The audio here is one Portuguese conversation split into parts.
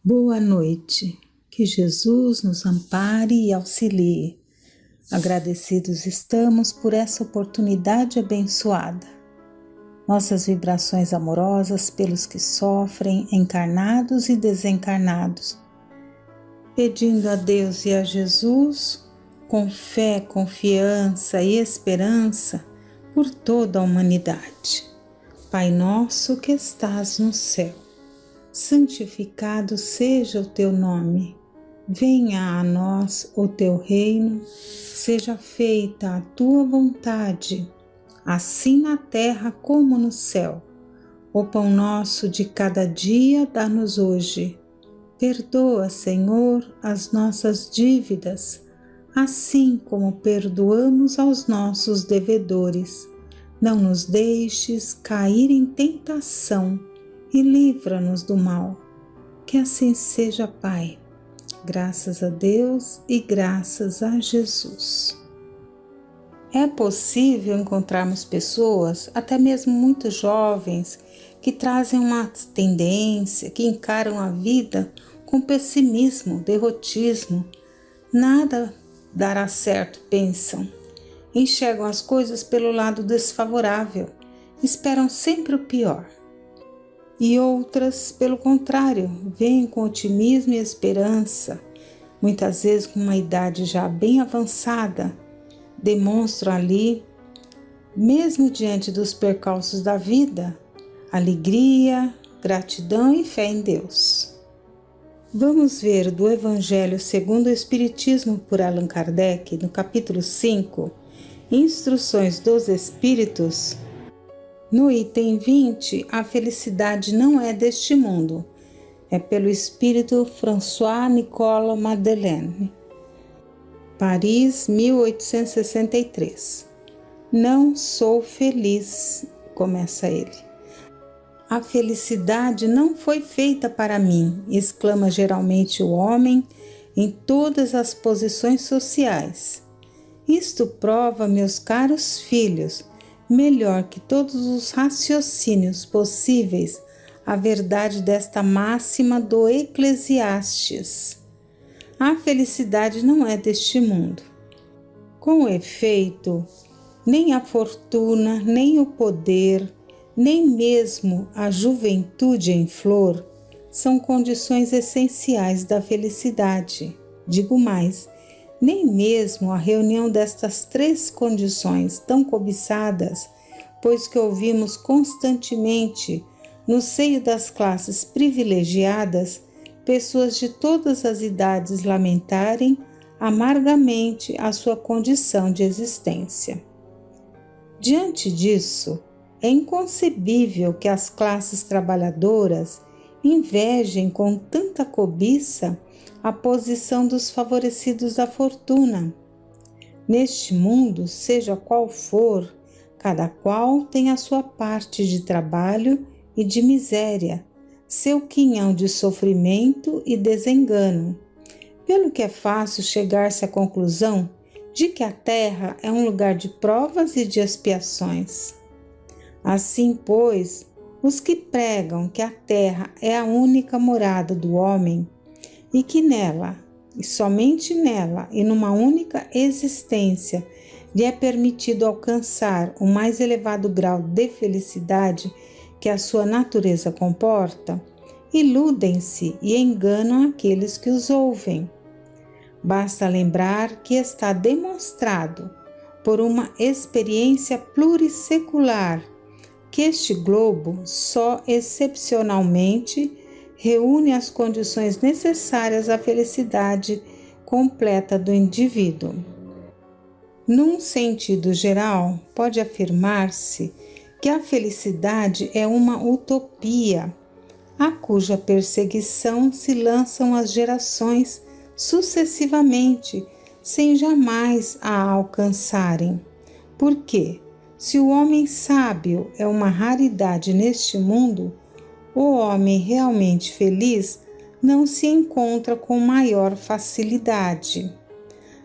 Boa noite, que Jesus nos ampare e auxilie. Agradecidos estamos por essa oportunidade abençoada. Nossas vibrações amorosas pelos que sofrem, encarnados e desencarnados. Pedindo a Deus e a Jesus, com fé, confiança e esperança, por toda a humanidade. Pai nosso que estás no céu, santificado seja o teu nome. Venha a nós o teu reino, seja feita a tua vontade, assim na terra como no céu. O pão nosso de cada dia dá-nos hoje. Perdoa, Senhor, as nossas dívidas, assim como perdoamos aos nossos devedores. Não nos deixes cair em tentação e livra-nos do mal. Que assim seja, Pai. Graças a Deus e graças a Jesus. É possível encontrarmos pessoas, até mesmo muito jovens, que trazem uma tendência, que encaram a vida com pessimismo, derrotismo. Nada dará certo, pensam. Enxergam as coisas pelo lado desfavorável, esperam sempre o pior. E outras, pelo contrário, veem com otimismo e esperança, muitas vezes com uma idade já bem avançada, demonstram ali, mesmo diante dos percalços da vida, alegria, gratidão e fé em Deus. Vamos ver do Evangelho segundo o Espiritismo por Allan Kardec, no capítulo 5, Instruções dos Espíritos. No item 20, a felicidade não é deste mundo. É pelo espírito François-Nicolas Madeleine. Paris, 1863. Não sou feliz, começa ele. A felicidade não foi feita para mim, exclama geralmente o homem em todas as posições sociais. Isto prova, meus caros filhos, melhor que todos os raciocínios possíveis, a verdade desta máxima do Eclesiastes. A felicidade não é deste mundo. Com efeito, nem a fortuna, nem o poder, nem mesmo a juventude em flor são condições essenciais da felicidade. Digo mais, nem mesmo a reunião destas três condições tão cobiçadas, pois que ouvimos constantemente no seio das classes privilegiadas, pessoas de todas as idades lamentarem amargamente a sua condição de existência. Diante disso, é inconcebível que as classes trabalhadoras invejem com tanta cobiça a posição dos favorecidos da fortuna. Neste mundo, seja qual for, cada qual tem a sua parte de trabalho e de miséria, seu quinhão de sofrimento e desengano, pelo que é fácil chegar-se à conclusão de que a terra é um lugar de provas e de expiações. Assim, pois, os que pregam que a terra é a única morada do homem, e que nela, e somente nela, e numa única existência, lhe é permitido alcançar o mais elevado grau de felicidade que a sua natureza comporta, iludem-se e enganam aqueles que os ouvem. Basta lembrar que está demonstrado, por uma experiência plurissecular, que este globo só excepcionalmente reúne as condições necessárias à felicidade completa do indivíduo. Num sentido geral, pode afirmar-se que a felicidade é uma utopia, a cuja perseguição se lançam as gerações sucessivamente, sem jamais a alcançarem. Porque, se o homem sábio é uma raridade neste mundo, o homem realmente feliz não se encontra com maior facilidade.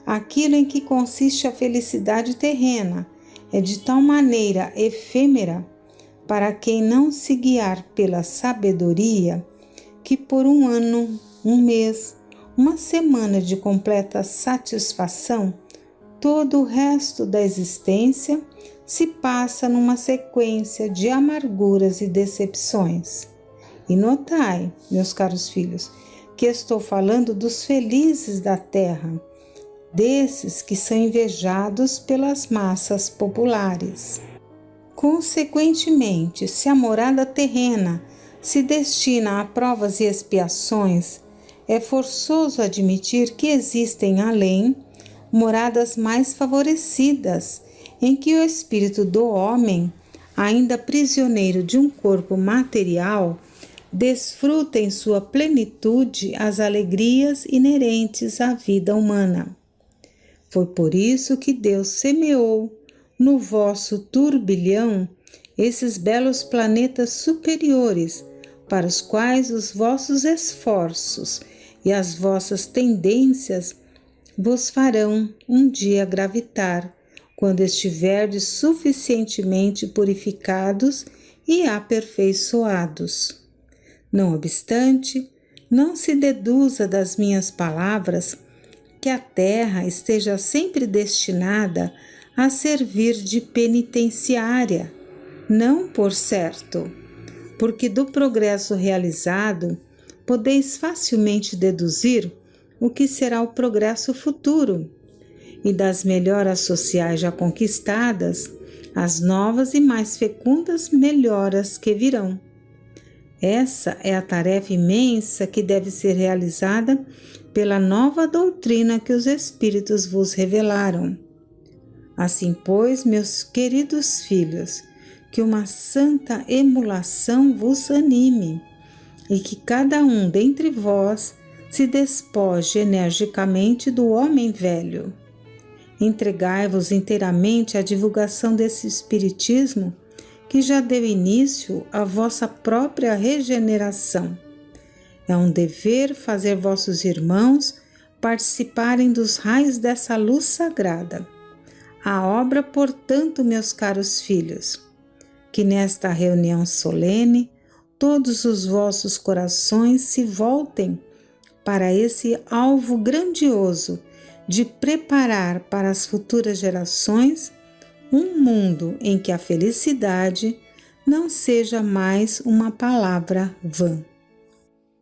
Aquilo em que consiste a felicidade terrena é de tal maneira efêmera para quem não se guiar pela sabedoria, que por um ano um mês, uma semana de completa satisfação, todo o resto da existência se passa numa sequência de amarguras e decepções. E notai, meus caros filhos, que estou falando dos felizes da terra, desses que são invejados pelas massas populares. Consequentemente, se a morada terrena se destina a provas e expiações, é forçoso admitir que existem além moradas mais favorecidas, em que o espírito do homem, ainda prisioneiro de um corpo material, desfruta em sua plenitude as alegrias inerentes à vida humana. Foi por isso que Deus semeou no vosso turbilhão esses belos planetas superiores, para os quais os vossos esforços e as vossas tendências vos farão um dia gravitar, quando estiverdes suficientemente purificados e aperfeiçoados. Não obstante, não se deduza das minhas palavras que a terra esteja sempre destinada a servir de penitenciária, não por certo, porque do progresso realizado podeis facilmente deduzir o que será o progresso futuro, e das melhoras sociais já conquistadas, as novas e mais fecundas melhoras que virão. Essa é a tarefa imensa que deve ser realizada pela nova doutrina que os Espíritos vos revelaram. Assim, pois, meus queridos filhos, que uma santa emulação vos anime, e que cada um dentre vós se despoje energicamente do homem velho. Entregai-vos inteiramente à divulgação desse Espiritismo que já deu início à vossa própria regeneração. É um dever fazer vossos irmãos participarem dos raios dessa luz sagrada. A obra, portanto, meus caros filhos, que nesta reunião solene todos os vossos corações se voltem para esse alvo grandioso de preparar para as futuras gerações um mundo em que a felicidade não seja mais uma palavra vã.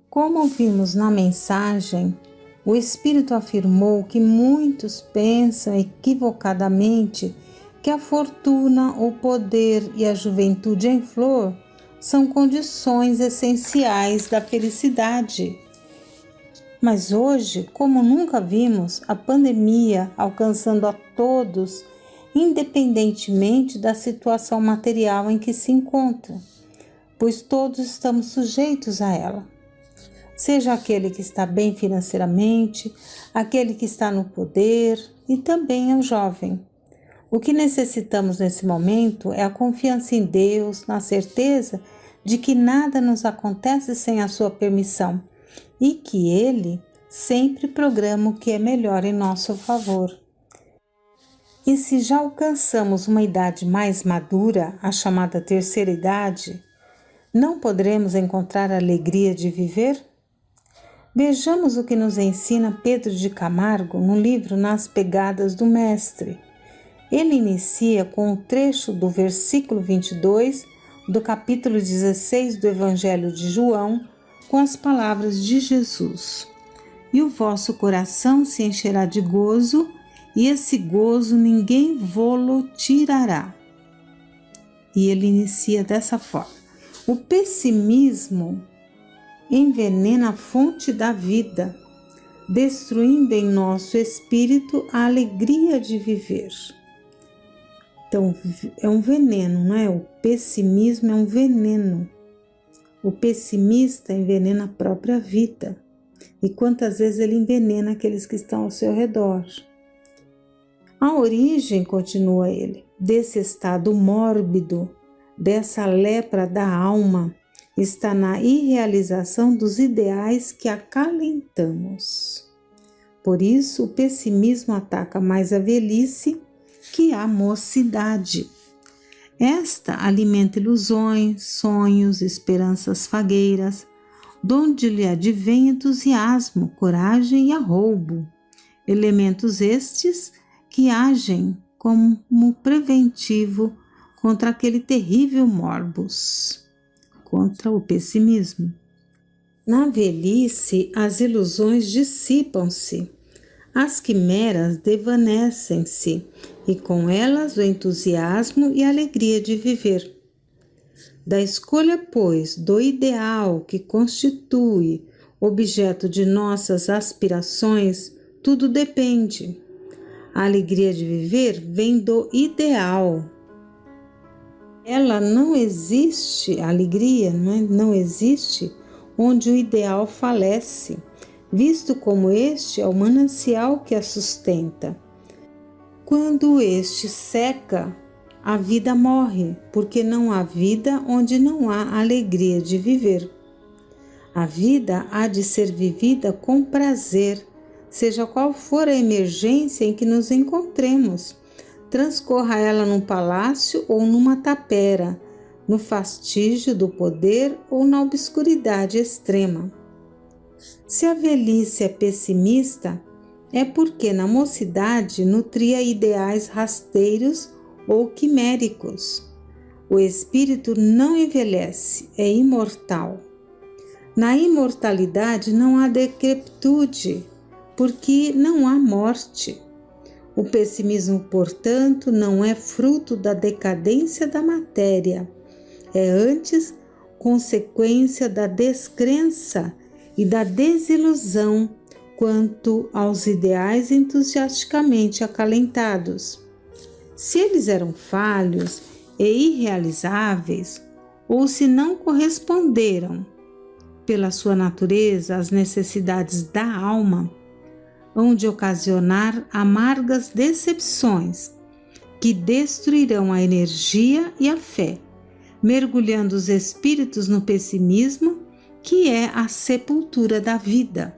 Como vimos na mensagem, o Espírito afirmou que muitos pensam equivocadamente que a fortuna, o poder e a juventude em flor são condições essenciais da felicidade. Mas hoje, como nunca vimos, a pandemia alcançando a todos, independentemente da situação material em que se encontra, pois todos estamos sujeitos a ela. Seja aquele que está bem financeiramente, aquele que está no poder e também o jovem. O que necessitamos nesse momento é a confiança em Deus, na certeza de que nada nos acontece sem a sua permissão e que Ele sempre programa o que é melhor em nosso favor. E se já alcançamos uma idade mais madura, a chamada terceira idade, não poderemos encontrar a alegria de viver? Vejamos o que nos ensina Pedro de Camargo no livro Nas Pegadas do Mestre. Ele inicia com um trecho do versículo 22 do capítulo 16 do Evangelho de João, com as palavras de Jesus: "E o vosso coração se encherá de gozo, e esse gozo ninguém vô-lo tirará." E ele inicia dessa forma: o pessimismo envenena a fonte da vida, destruindo em nosso espírito a alegria de viver. Então, é um veneno, não é? O pessimismo é um veneno. O pessimista envenena a própria vida. E quantas vezes ele envenena aqueles que estão ao seu redor. A origem, continua ele, desse estado mórbido, dessa lepra da alma, está na irrealização dos ideais que acalentamos. Por isso, o pessimismo ataca mais a velhice que a mocidade. Esta alimenta ilusões, sonhos, esperanças fagueiras, donde lhe advém entusiasmo, coragem e arroubo, elementos estes que agem como preventivo contra aquele terrível morbus, contra o pessimismo. Na velhice, as ilusões dissipam-se, as quimeras desvanecem-se, e com elas o entusiasmo e a alegria de viver. Da escolha, pois, do ideal que constitui objeto de nossas aspirações, tudo depende. A alegria de viver vem do ideal. Ela não existe, a alegria não existe onde o ideal falece, visto como este é o manancial que a sustenta. Quando este seca, a vida morre, porque não há vida onde não há alegria de viver. A vida há de ser vivida com prazer, seja qual for a emergência em que nos encontremos. Transcorra ela num palácio ou numa tapera, no fastígio do poder ou na obscuridade extrema. Se a velhice é pessimista, é porque na mocidade nutria ideais rasteiros ou quiméricos. O espírito não envelhece, é imortal. Na imortalidade não há decrepitude, porque não há morte. O pessimismo, portanto, não é fruto da decadência da matéria, é antes consequência da descrença e da desilusão quanto aos ideais entusiasticamente acalentados. Se eles eram falhos e irrealizáveis, ou se não corresponderam pela sua natureza às necessidades da alma, hão de ocasionar amargas decepções que destruirão a energia e a fé, mergulhando os espíritos no pessimismo, que é a sepultura da vida.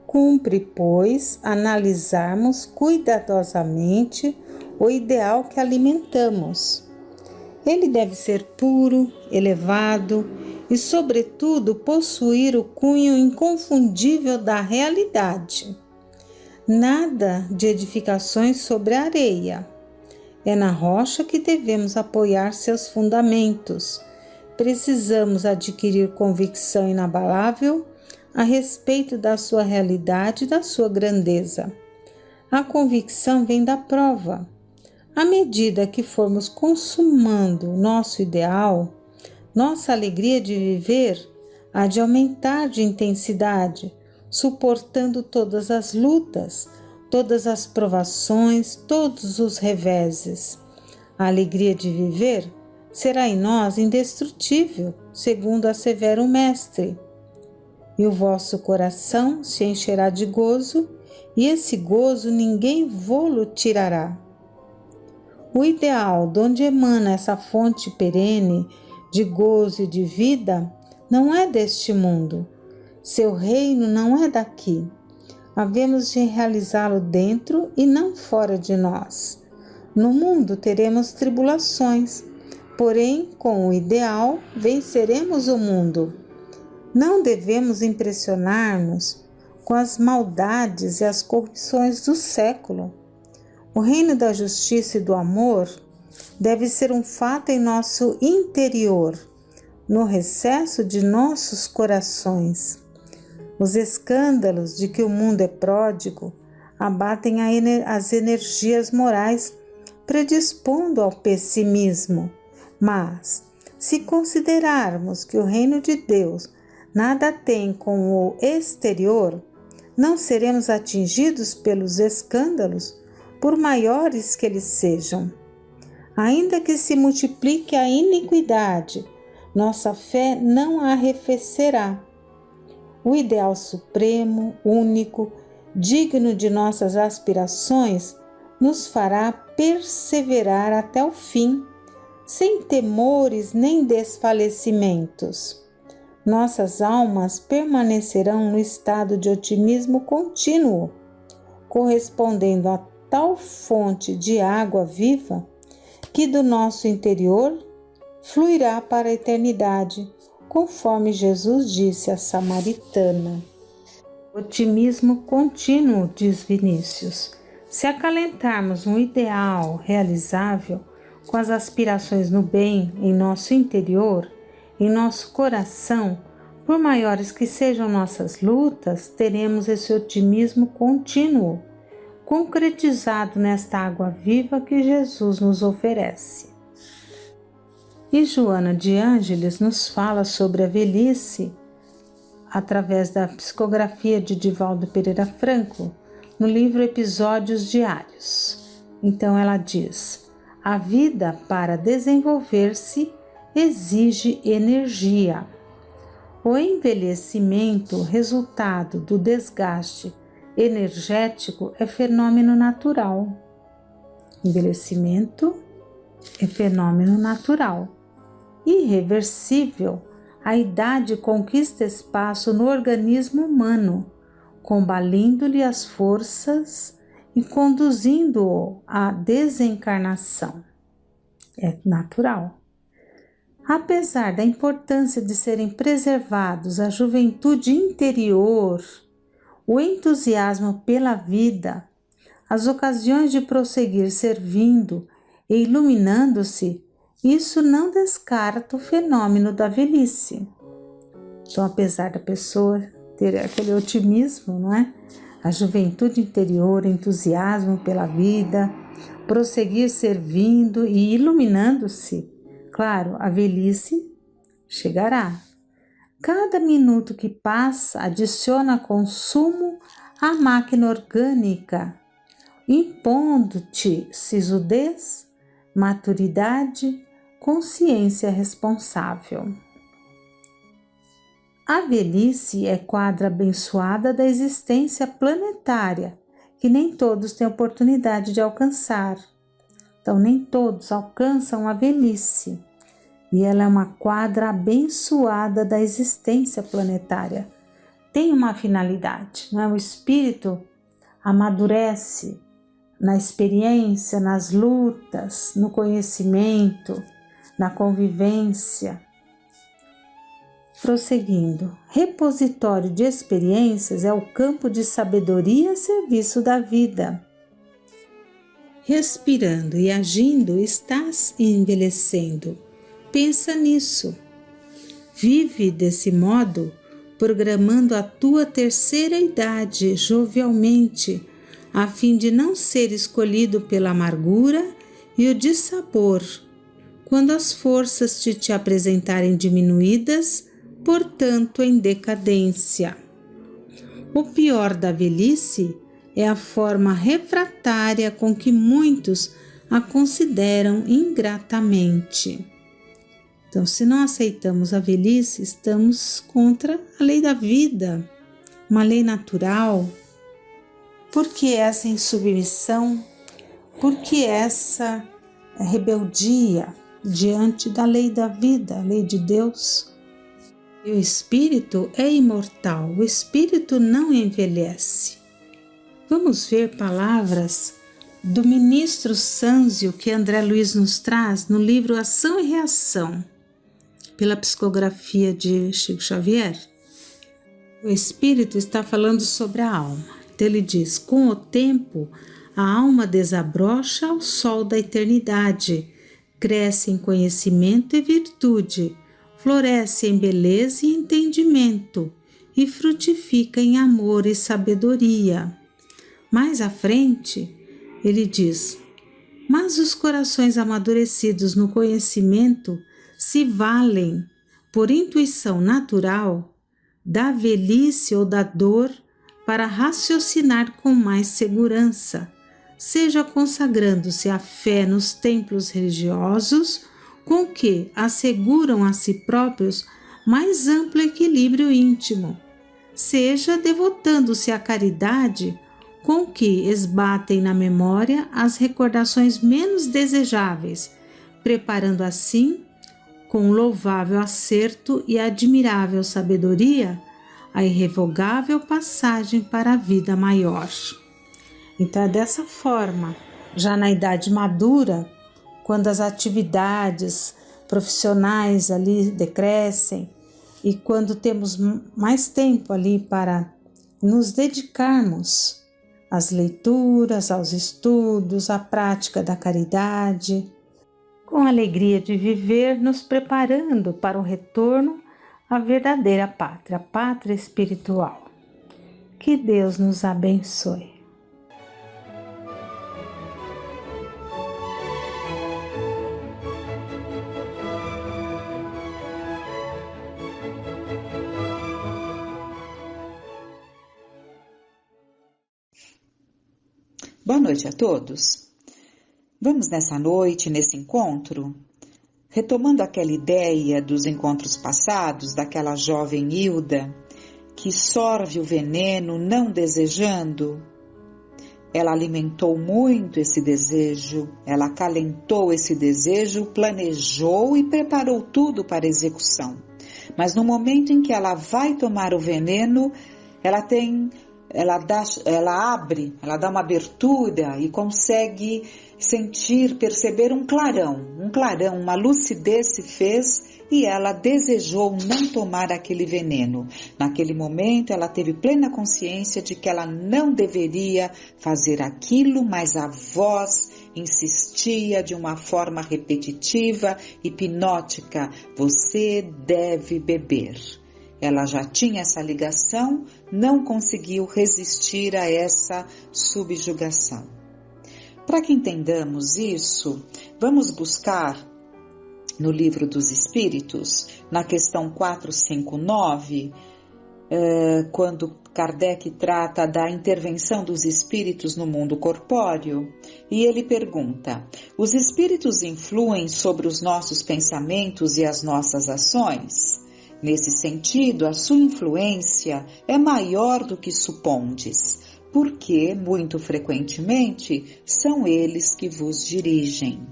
Cumpre, pois, analisarmos cuidadosamente o ideal que alimentamos. Ele deve ser puro, elevado e, sobretudo, possuir o cunho inconfundível da realidade. Nada de edificações sobre a areia. É na rocha que devemos apoiar seus fundamentos. Precisamos adquirir convicção inabalável a respeito da sua realidade e da sua grandeza. A convicção vem da prova. À medida que formos consumando nosso ideal, nossa alegria de viver há de aumentar de intensidade, suportando todas as lutas, todas as provações, todos os reveses. A alegria de viver será em nós indestrutível, segundo assevera o Mestre. E o vosso coração se encherá de gozo, e esse gozo ninguém vô-lo tirará. O ideal, de onde emana essa fonte perene de gozo e de vida, não é deste mundo. Seu reino não é daqui. Havemos de realizá-lo dentro e não fora de nós. No mundo teremos tribulações, porém, com o ideal, venceremos o mundo. Não devemos impressionar-nos com as maldades e as corrupções do século. O reino da justiça e do amor deve ser um fato em nosso interior, no recesso de nossos corações. Os escândalos de que o mundo é pródigo abatem as energias morais, predispondo ao pessimismo. Mas, se considerarmos que o reino de Deus nada tem com o exterior, não seremos atingidos pelos escândalos, por maiores que eles sejam. Ainda que se multiplique a iniquidade, nossa fé não arrefecerá. O ideal supremo, único, digno de nossas aspirações, nos fará perseverar até o fim, sem temores nem desfalecimentos. Nossas almas permanecerão no estado de otimismo contínuo, correspondendo a tal fonte de água viva que do nosso interior fluirá para a eternidade, conforme Jesus disse à samaritana. Otimismo contínuo, diz Vinícius. Se acalentarmos um ideal realizável com as aspirações no bem em nosso interior, em nosso coração, por maiores que sejam nossas lutas, teremos esse otimismo contínuo, concretizado nesta água viva que Jesus nos oferece. E Joana de Ângeles nos fala sobre a velhice através da psicografia de Divaldo Pereira Franco, no livro Episódios Diários. Então ela diz: a vida para desenvolver-se exige energia. O envelhecimento, resultado do desgaste energético, é fenômeno natural. Envelhecimento é fenômeno natural. Irreversível, a idade conquista espaço no organismo humano, combalindo-lhe as forças e conduzindo-o à desencarnação. É natural. Apesar da importância de serem preservados a juventude interior, o entusiasmo pela vida, as ocasiões de prosseguir servindo e iluminando-se, isso não descarta o fenômeno da velhice. Então, apesar da pessoa ter aquele otimismo, não é? A juventude interior, entusiasmo pela vida, prosseguir servindo e iluminando-se, claro, a velhice chegará. Cada minuto que passa adiciona consumo à máquina orgânica, impondo-te sisudez, maturidade, consciência responsável. A velhice é quadra abençoada da existência planetária, que nem todos têm oportunidade de alcançar. Então, nem todos alcançam a velhice. E ela é uma quadra abençoada da existência planetária. Tem uma finalidade, não é? O espírito amadurece na experiência, nas lutas, no conhecimento, na convivência. Prosseguindo, repositório de experiências é o campo de sabedoria a serviço da vida. Respirando e agindo, estás envelhecendo. Pensa nisso. Vive desse modo, programando a tua terceira idade jovialmente, a fim de não ser escolhido pela amargura e o dissabor, quando as forças te apresentarem diminuídas, portanto em decadência. O pior da velhice é a forma refratária com que muitos a consideram ingratamente. Então, se não aceitamos a velhice, estamos contra a lei da vida, uma lei natural. Por que essa insubmissão? Por que essa rebeldia diante da lei da vida, a lei de Deus? E o espírito é imortal, o espírito não envelhece. Vamos ver palavras do ministro Sânzio que André Luiz nos traz no livro Ação e Reação, pela psicografia de Chico Xavier. O espírito está falando sobre a alma. Então ele diz: com o tempo, a alma desabrocha ao sol da eternidade, cresce em conhecimento e virtude, floresce em beleza e entendimento, e frutifica em amor e sabedoria. Mais à frente, ele diz: mas os corações amadurecidos no conhecimento se valem, por intuição natural, da velhice ou da dor para raciocinar com mais segurança, seja consagrando-se à fé nos templos religiosos, com que asseguram a si próprios mais amplo equilíbrio íntimo, seja devotando-se à caridade, com que esbatem na memória as recordações menos desejáveis, preparando assim, com louvável acerto e admirável sabedoria, a irrevogável passagem para a vida maior. Então é dessa forma, já na idade madura, quando as atividades profissionais ali decrescem E quando temos mais tempo ali para nos dedicarmos às leituras, aos estudos, à prática da caridade, com a alegria de viver, nos preparando para o retorno à verdadeira pátria, a pátria espiritual. Que Deus nos abençoe. Boa noite a todos. Vamos nessa noite, nesse encontro, retomando aquela ideia dos encontros passados, daquela jovem Hilda que sorve o veneno não desejando. Ela alimentou muito esse desejo, ela acalentou esse desejo, planejou e preparou tudo para execução. Mas no momento em que ela vai tomar o veneno, ela dá uma abertura e consegue sentir, perceber um clarão, uma lucidez se fez e ela desejou não tomar aquele veneno. Naquele momento ela teve plena consciência de que ela não deveria fazer aquilo, mas a voz insistia de uma forma repetitiva, hipnótica: você deve beber. Ela já tinha essa ligação, não conseguiu resistir a essa subjugação. Para que entendamos isso, vamos buscar no Livro dos Espíritos, na questão 459, quando Kardec trata da intervenção dos espíritos no mundo corpóreo, e ele pergunta: os espíritos influem sobre os nossos pensamentos e as nossas ações? Nesse sentido, a sua influência é maior do que supondes, porque, muito frequentemente, são eles que vos dirigem.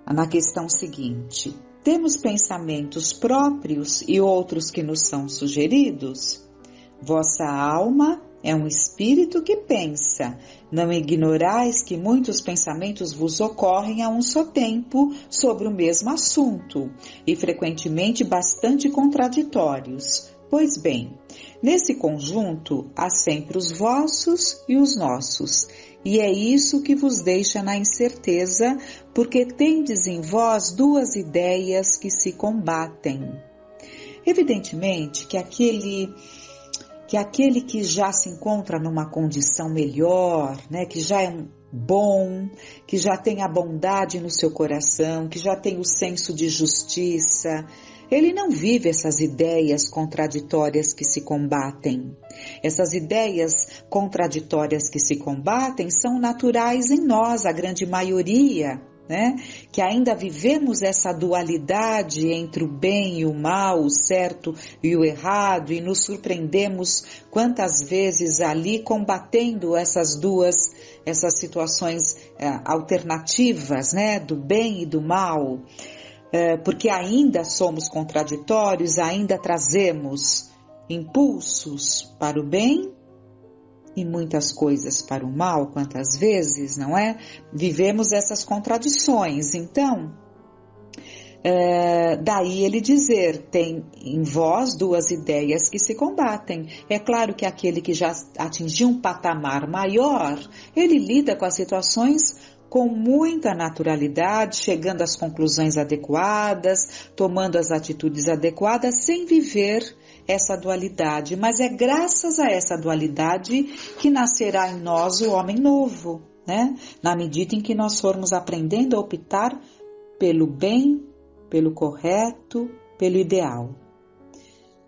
Na questão seguinte, temos pensamentos próprios e outros que nos são sugeridos? Vossa alma é um espírito que pensa. Não ignorais que muitos pensamentos vos ocorrem a um só tempo sobre o mesmo assunto, e frequentemente bastante contraditórios. Pois bem, nesse conjunto há sempre os vossos e os nossos, e é isso que vos deixa na incerteza, porque tendes em vós duas ideias que se combatem. Evidentemente que aquele que já se encontra numa condição melhor, né, que já é bom, que já tem a bondade no seu coração, que já tem o senso de justiça, ele não vive essas ideias contraditórias que se combatem. Essas ideias contraditórias que se combatem são naturais em nós, a grande maioria, né? Que ainda vivemos essa dualidade entre o bem e o mal, o certo e o errado, e nos surpreendemos quantas vezes ali combatendo essas situações alternativas, né? Do bem e do mal, porque ainda somos contraditórios, ainda trazemos impulsos para o bem e muitas coisas para o mal, quantas vezes, não é? Vivemos essas contradições. Então, daí ele dizer, tem em vós duas ideias que se combatem. É claro que aquele que já atingiu um patamar maior, ele lida com as situações com muita naturalidade, chegando às conclusões adequadas, tomando as atitudes adequadas, sem viver essa dualidade. Mas é graças a essa dualidade que nascerá em nós o homem novo, né? Na medida em que nós formos aprendendo a optar pelo bem, pelo correto, pelo ideal.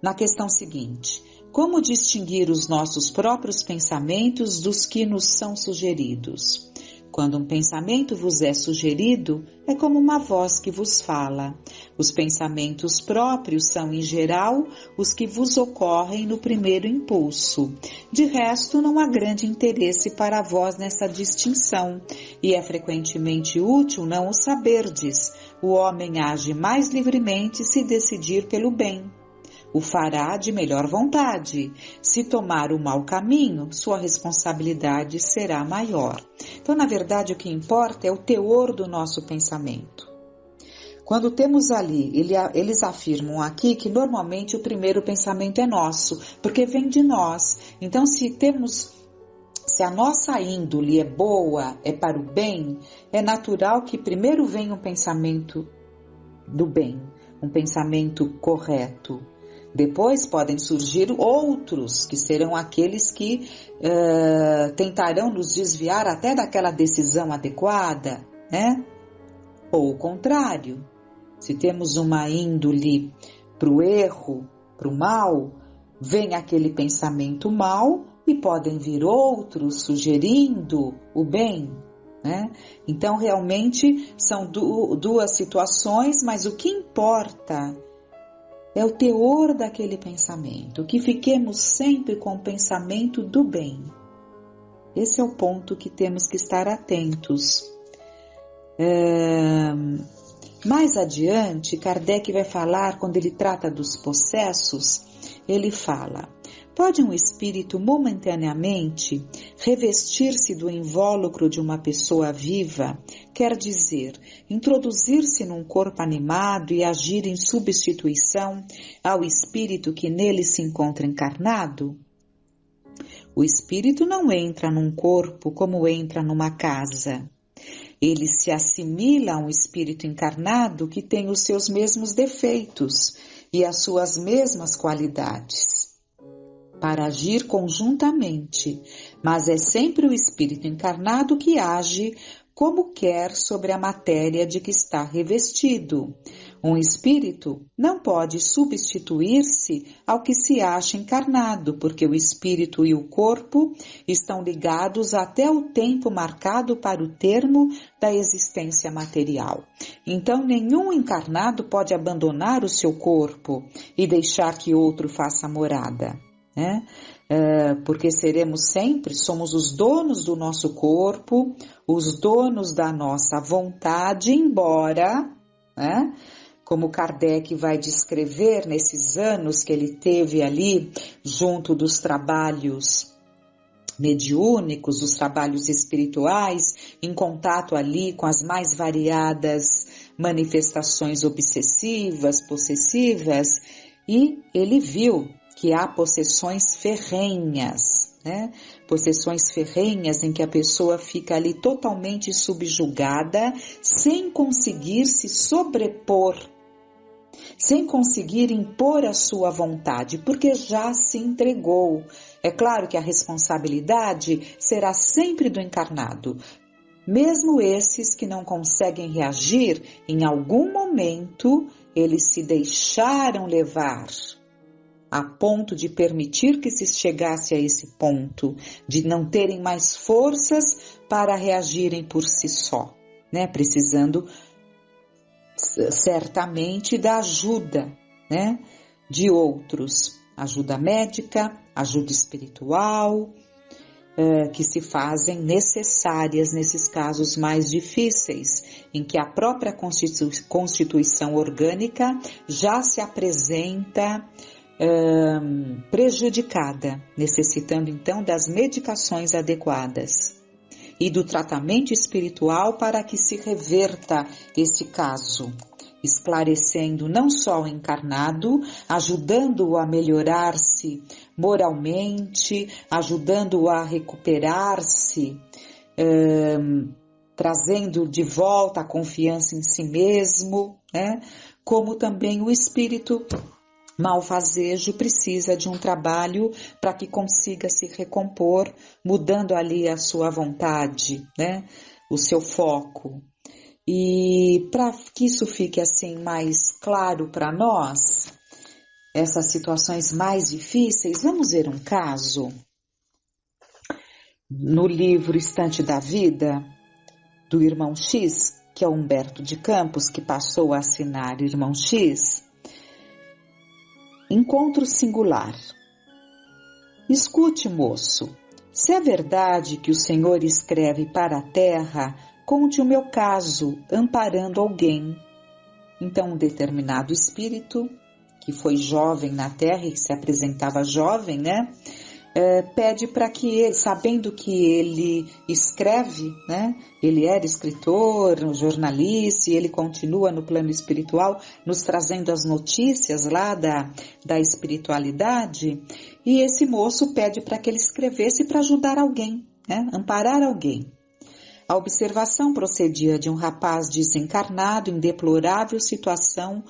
Na questão seguinte, como distinguir os nossos próprios pensamentos dos que nos são sugeridos? Quando um pensamento vos é sugerido, é como uma voz que vos fala. Os pensamentos próprios são, em geral, os que vos ocorrem no primeiro impulso. De resto, não há grande interesse para vós nessa distinção, e é frequentemente útil não o saberdes. O homem age mais livremente se decidir pelo bem. O fará de melhor vontade. Se tomar o mau caminho, sua responsabilidade será maior. Então, na verdade, o que importa é o teor do nosso pensamento. Quando temos ali, eles afirmam aqui que normalmente o primeiro pensamento é nosso, porque vem de nós. Então, se a nossa índole é boa, é para o bem, é natural que primeiro venha um pensamento do bem, um pensamento correto. Depois podem surgir outros, que serão aqueles que tentarão nos desviar até daquela decisão adequada, né? Ou o contrário, se temos uma índole para o erro, para o mal, vem aquele pensamento mal e podem vir outros sugerindo o bem, né? Então, realmente, são duas situações, mas o que importa é o teor daquele pensamento, que fiquemos sempre com o pensamento do bem. Esse é o ponto que temos que estar atentos. Mais adiante, Kardec vai falar, quando ele trata dos possessos, ele fala: pode um espírito momentaneamente revestir-se do invólucro de uma pessoa viva, quer dizer, introduzir-se num corpo animado e agir em substituição ao espírito que nele se encontra encarnado? O espírito não entra num corpo como entra numa casa. Ele se assimila a um espírito encarnado que tem os seus mesmos defeitos e as suas mesmas qualidades, para agir conjuntamente, mas é sempre o espírito encarnado que age como quer sobre a matéria de que está revestido. Um espírito não pode substituir-se ao que se acha encarnado, porque o espírito e o corpo estão ligados até o tempo marcado para o termo da existência material. Então, nenhum encarnado pode abandonar o seu corpo e deixar que outro faça morada, né? Porque somos os donos do nosso corpo, os donos da nossa vontade, embora, né, como Kardec vai descrever nesses anos que ele teve ali, junto dos trabalhos mediúnicos, dos trabalhos espirituais, em contato ali com as mais variadas manifestações obsessivas, possessivas, e ele viu que há possessões ferrenhas, né? Possessões ferrenhas em que a pessoa fica ali totalmente subjugada, sem conseguir se sobrepor, sem conseguir impor a sua vontade, porque já se entregou. É claro que a responsabilidade será sempre do encarnado. Mesmo esses que não conseguem reagir, em algum momento eles se deixaram levar, a ponto de permitir que se chegasse a esse ponto, de não terem mais forças para reagirem por si só, né? Precisando certamente da ajuda, né, de outros, ajuda médica, ajuda espiritual, que se fazem necessárias nesses casos mais difíceis, em que a própria constituição orgânica já se apresenta prejudicada, necessitando então das medicações adequadas e do tratamento espiritual para que se reverta esse caso, esclarecendo não só o encarnado, ajudando-o a melhorar-se moralmente, ajudando-o a recuperar-se, trazendo de volta a confiança em si mesmo, né? Como também o espírito malfazejo precisa de um trabalho para que consiga se recompor, mudando ali a sua vontade, né? O seu foco. E para que isso fique assim mais claro para nós, essas situações mais difíceis, vamos ver um caso. No livro Estante da Vida, do Irmão X, que é Humberto de Campos, que passou a assinar Irmão X, encontro singular. Escute, moço, se é verdade que o Senhor escreve para a terra, conte o meu caso, amparando alguém. Então, um determinado espírito, que foi jovem na terra e se apresentava jovem, né? pede para que ele, sabendo que ele escreve, né? Ele era escritor, jornalista, e ele continua no plano espiritual, nos trazendo as notícias lá da espiritualidade, e esse moço pede para que ele escrevesse para ajudar alguém, né? Amparar alguém. A observação procedia de um rapaz desencarnado em deplorável situação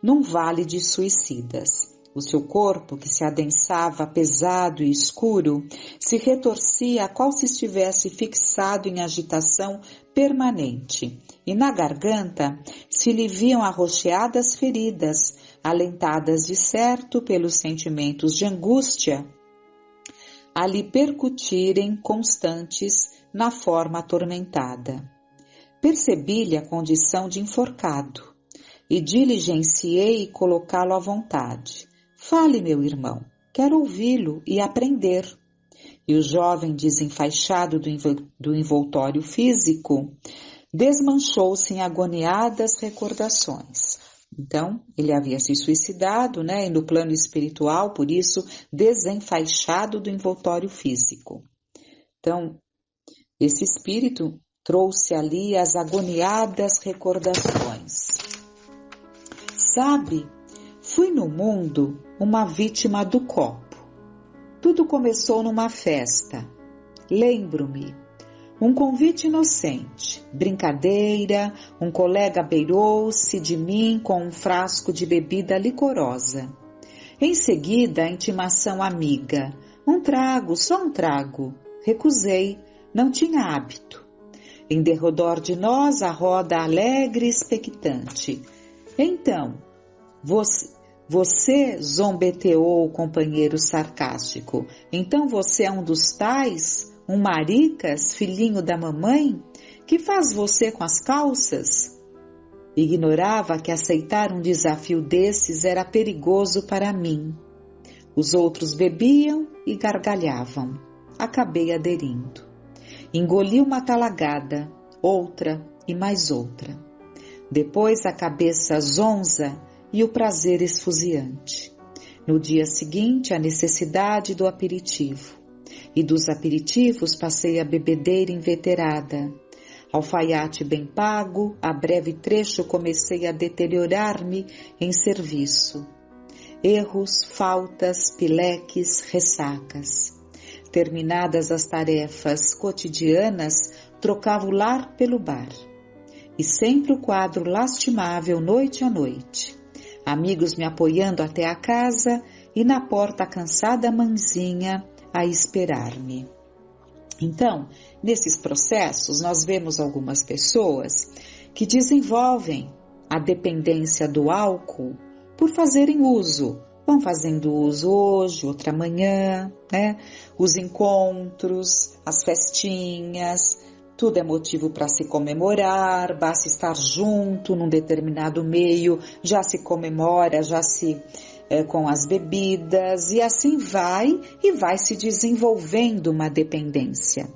num vale de suicidas. O seu corpo, que se adensava pesado e escuro, se retorcia qual se estivesse fixado em agitação permanente, e na garganta se lhe viam arroxeadas feridas, alentadas de certo pelos sentimentos de angústia, a lhe percutirem constantes na forma atormentada. Percebi-lhe a condição de enforcado e diligenciei colocá-lo à vontade. Fale, meu irmão, quero ouvi-lo e aprender. E o jovem desenfaixado do envoltório físico desmanchou-se em agoniadas recordações. Então, ele havia se suicidado, né? E no plano espiritual, por isso, desenfaixado do envoltório físico. Então, esse espírito trouxe ali as agoniadas recordações. Sabe, fui no mundo uma vítima do copo. Tudo começou numa festa. Lembro-me, um convite inocente, brincadeira, um colega beirou-se de mim com um frasco de bebida licorosa. Em seguida, a intimação amiga. Um trago, só um trago. Recusei, não tinha hábito. Em derredor de nós, a roda alegre e expectante. Então, você zombeteou o companheiro sarcástico. Então você é um dos tais, um maricas, filhinho da mamãe? Que faz você com as calças? Ignorava que aceitar um desafio desses era perigoso para mim. Os outros bebiam e gargalhavam. Acabei aderindo. Engoli uma talagada, outra e mais outra. Depois a cabeça zonza e o prazer esfuziante. No dia seguinte, a necessidade do aperitivo. E dos aperitivos passei a bebedeira inveterada. Alfaiate bem pago, a breve trecho comecei a deteriorar-me em serviço. Erros, faltas, pileques, ressacas. Terminadas as tarefas cotidianas, trocava o lar pelo bar. E sempre o quadro lastimável noite a noite. Amigos me apoiando até a casa e na porta a cansada mãezinha a esperar-me. Então, nesses processos, nós vemos algumas pessoas que desenvolvem a dependência do álcool por fazerem uso. Vão fazendo uso hoje, outra manhã, né? Os encontros, as festinhas, tudo é motivo para se comemorar, basta estar junto num determinado meio, já se comemora, já se com as bebidas, e assim vai se desenvolvendo uma dependência.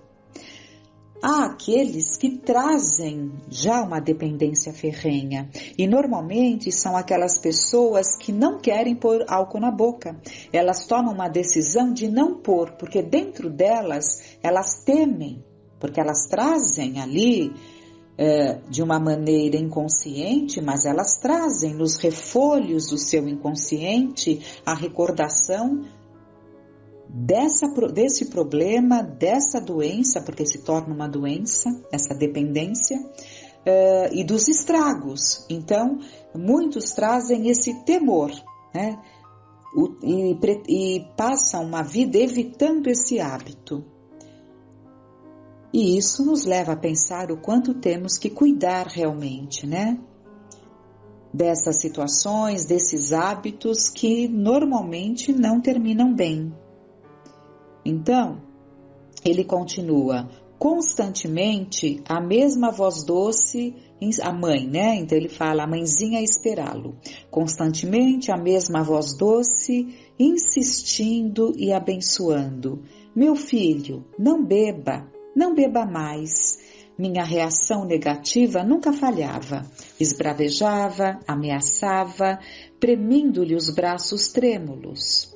Há aqueles que trazem já uma dependência ferrenha, e normalmente são aquelas pessoas que não querem pôr álcool na boca. Elas tomam uma decisão de não pôr, porque dentro delas, elas temem, porque elas trazem ali de uma maneira inconsciente, mas elas trazem nos refolhos do seu inconsciente a recordação desse problema, dessa doença, porque se torna uma doença, essa dependência, e dos estragos. Então, muitos trazem esse temor, né? E passam uma vida evitando esse hábito. E isso nos leva a pensar o quanto temos que cuidar realmente, né? Dessas situações, desses hábitos que normalmente não terminam bem. Então, ele continua, constantemente a mesma voz doce, a mãe, né? Então ele fala, a mãezinha a esperá-lo. Constantemente a mesma voz doce, insistindo e abençoando. Meu filho, não beba mais. Minha reação negativa nunca falhava. Esbravejava, ameaçava, premindo-lhe os braços trêmulos.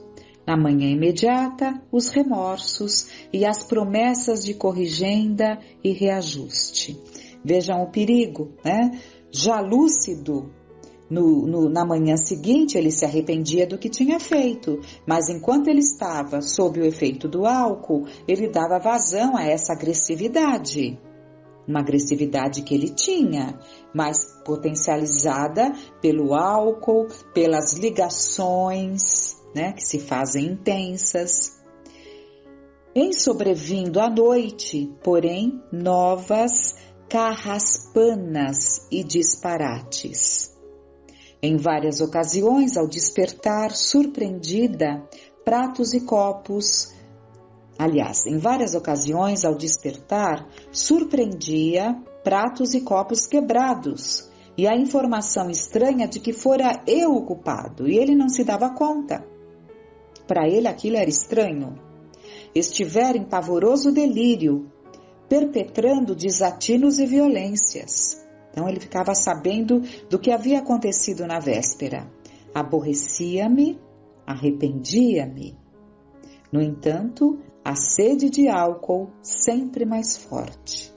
Na manhã imediata, os remorsos e as promessas de corrigenda e reajuste. Vejam o perigo, né? Já lúcido, na manhã seguinte ele se arrependia do que tinha feito, mas enquanto ele estava sob o efeito do álcool, ele dava vazão a essa agressividade. Uma agressividade que ele tinha, mas potencializada pelo álcool, pelas ligações, né, que se fazem intensas. Em sobrevindo à noite, porém, novas carraspanas e disparates. Em várias ocasiões, ao despertar, surpreendida, pratos e copos. Em várias ocasiões, ao despertar, surpreendia pratos e copos quebrados e a informação estranha de que fora eu o culpado, e ele não se dava conta. Para ele aquilo era estranho. Estivera em pavoroso delírio, perpetrando desatinos e violências. Então ele ficava sabendo do que havia acontecido na véspera. Aborrecia-me, arrependia-me. No entanto, a sede de álcool sempre mais forte.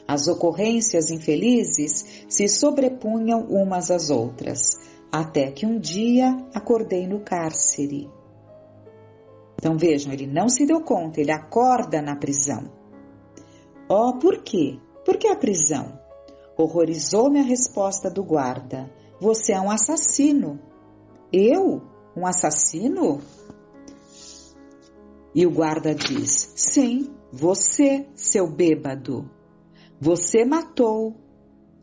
As ocorrências infelizes se sobrepunham umas às outras, até que um dia acordei no cárcere. Então vejam, ele não se deu conta, ele acorda na prisão. Por quê? Por que a prisão? Horrorizou-me a resposta do guarda. Você é um assassino. Eu? Um assassino? E o guarda diz, sim, você, seu bêbado. Você matou.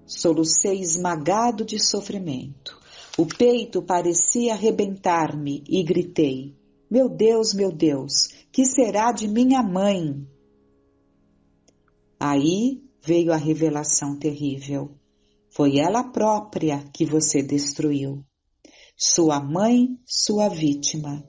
Solucei esmagado de sofrimento. O peito parecia arrebentar-me e gritei, meu Deus, que será de minha mãe? Aí veio a revelação terrível. Foi ela própria que você destruiu. Sua mãe, sua vítima.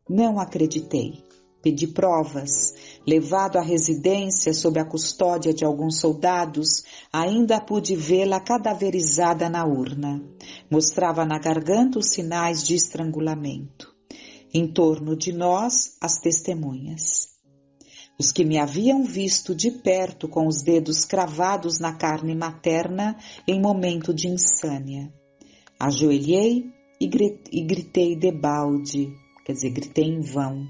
Não acreditei. Pedi provas. Levado à residência sob a custódia de alguns soldados, ainda pude vê-la cadaverizada na urna. Mostrava na garganta os sinais de estrangulamento. Em torno de nós, as testemunhas. Os que me haviam visto de perto com os dedos cravados na carne materna em momento de insânia. Ajoelhei e gritei debalde, gritei em vão.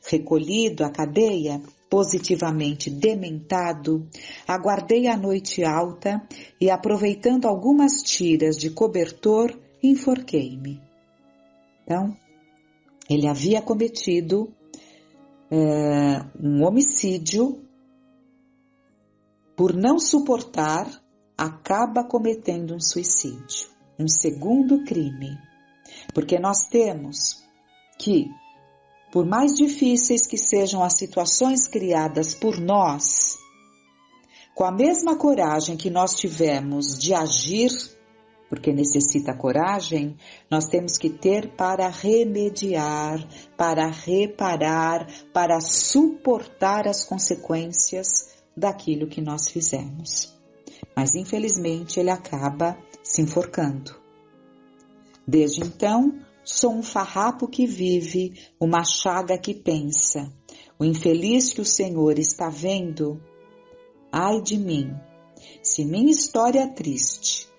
Recolhido à cadeia, positivamente dementado, aguardei a noite alta e, aproveitando algumas tiras de cobertor, enforquei-me. Então, ele havia cometido um homicídio, por não suportar, acaba cometendo um suicídio, um segundo crime. Porque nós temos que, por mais difíceis que sejam as situações criadas por nós, com a mesma coragem que nós tivemos de agir, porque necessita coragem, nós temos que ter para remediar, para reparar, para suportar as consequências daquilo que nós fizemos. Mas infelizmente ele acaba se enforcando. Desde então, sou um farrapo que vive, uma chaga que pensa. O infeliz que o Senhor está vendo, ai de mim, se minha história triste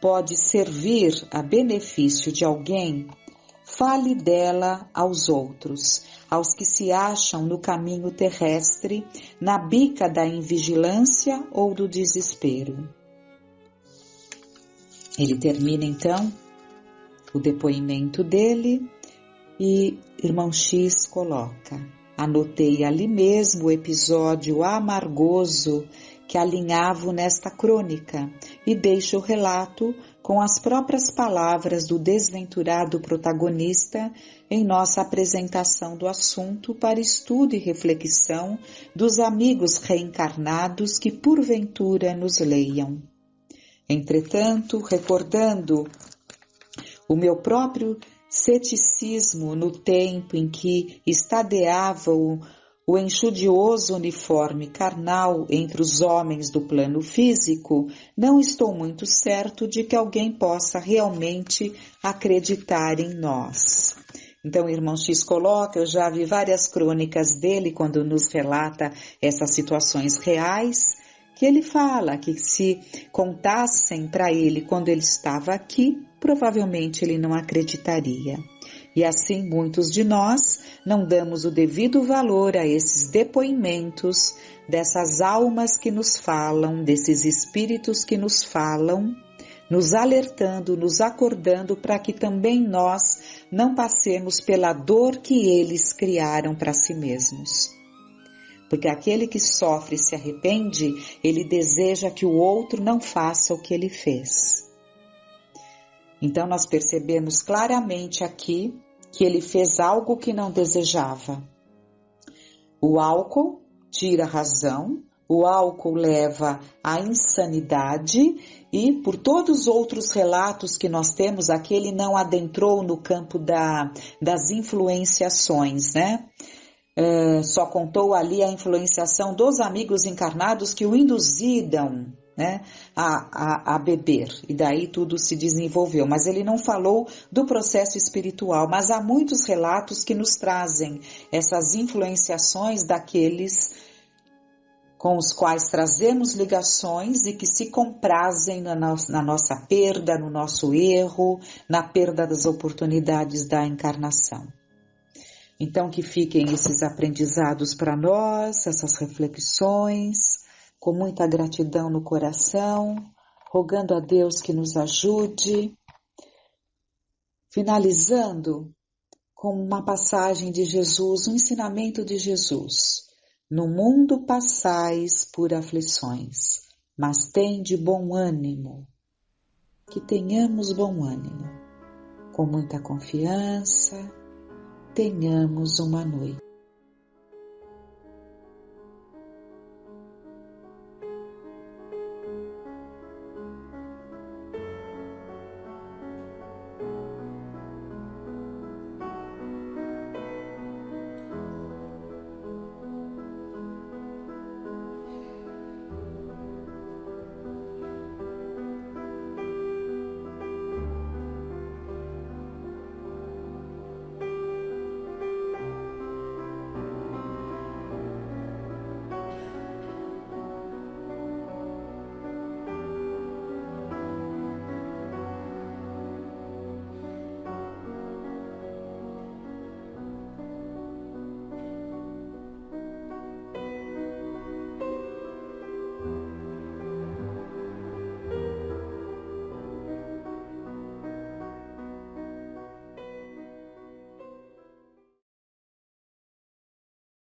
pode servir a benefício de alguém, fale dela aos outros, aos que se acham no caminho terrestre, na bica da invigilância ou do desespero. Ele termina então o depoimento dele e irmão X coloca: anotei ali mesmo o episódio amargoso que alinhavo nesta crônica e deixo o relato com as próprias palavras do desventurado protagonista em nossa apresentação do assunto para estudo e reflexão dos amigos reencarnados que porventura nos leiam. Entretanto, recordando o meu próprio ceticismo no tempo em que estadeava o enxudioso uniforme carnal entre os homens do plano físico, não estou muito certo de que alguém possa realmente acreditar em nós. Então o irmão X coloca, eu já vi várias crônicas dele quando nos relata essas situações reais, que ele fala que se contassem para ele quando ele estava aqui, provavelmente ele não acreditaria. E assim muitos de nós não damos o devido valor a esses depoimentos dessas almas que nos falam, desses espíritos que nos falam, nos alertando, nos acordando para que também nós não passemos pela dor que eles criaram para si mesmos. Porque aquele que sofre e se arrepende, ele deseja que o outro não faça o que ele fez. Então nós percebemos claramente aqui que ele fez algo que não desejava. O álcool tira a razão, o álcool leva à insanidade e, por todos os outros relatos que nós temos, aqui ele não adentrou no campo das influenciações, né? Só contou ali a influenciação dos amigos encarnados que o induziram, né, a beber, e daí tudo se desenvolveu. Mas ele não falou do processo espiritual, mas há muitos relatos que nos trazem essas influenciações daqueles com os quais trazemos ligações e que se comprazem na nossa perda, no nosso erro, na perda das oportunidades da encarnação. Então que fiquem esses aprendizados para nós, essas reflexões, com muita gratidão no coração, rogando a Deus que nos ajude. Finalizando com uma passagem de Jesus, um ensinamento de Jesus. No mundo passais por aflições, mas tende bom ânimo. Que tenhamos bom ânimo. Com muita confiança, tenhamos uma noite